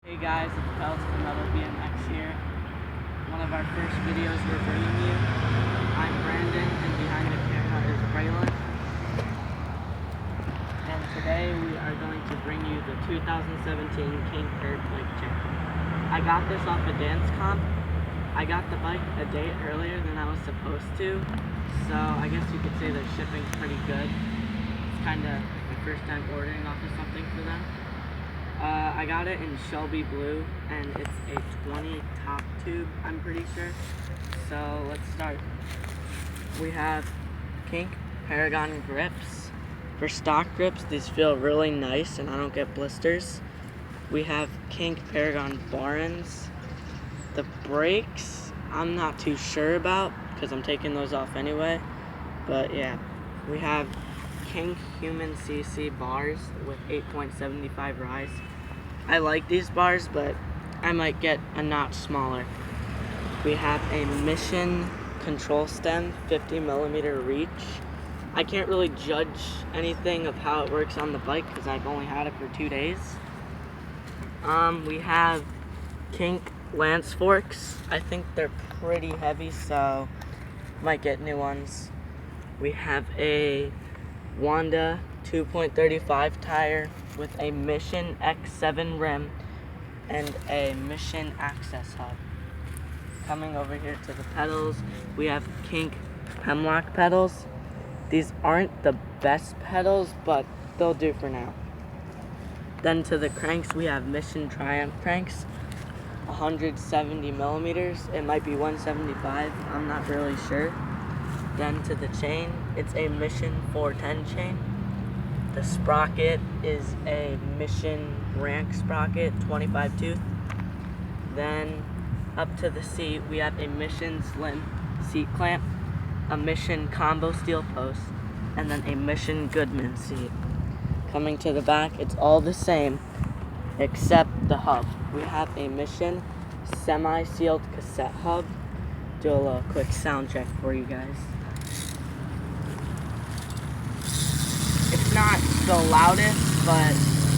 Hey guys, it's Pels from Metal BMX here. One of our first videos we're bringing you. I'm Brandon, and behind the camera is Braylon. And today we are going to bring you the 2017 Kink Dirt Bike Chain. I got this off a dance comp. I got the bike a day earlier than I was supposed to, so I guess you could say the shipping's pretty good. It's kind of my first time ordering off of something for them. I got it in Shelby Blue, and it's a 20 top tube, I'm pretty sure. So let's start. We have Kink Paragon grips. For stock grips, these feel really nice and I don't get blisters. We have Kink Paragon bar ends. The brakes, I'm not too sure about because I'm taking those off anyway. But yeah, we have Kink Human CC bars with 8.75 rise. I like these bars, but I might get a notch smaller. We have a Mission control stem, 50mm reach. I can't really judge anything of how it works on the bike because I've only had it for 2 days. We have Kink Lance forks. I think they're pretty heavy, so might get new ones. We have a Wanda 2.35 tire with a Mission X7 rim and a Mission access hub. Coming over here to the pedals, we have Kink Hemlock pedals. These aren't the best pedals, but they'll do for now. Then to the cranks, we have Mission Triumph cranks, 170mm. It might be 175, I'm not really sure. Then to the chain, it's a Mission 410 chain. The sprocket is a Mission Rank sprocket, 25 tooth. Then up to the seat, we have a Mission Slim seat clamp, a Mission combo steel post, and then a Mission Goodman seat. Coming to the back, it's all the same except the hub. We have a Mission semi-sealed cassette hub. Do a little quick sound check for you guys. It's not the loudest, but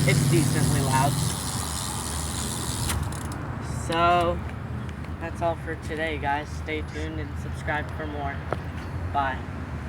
it's decently loud. So that's all for today, guys. Stay tuned and subscribe for more. Bye.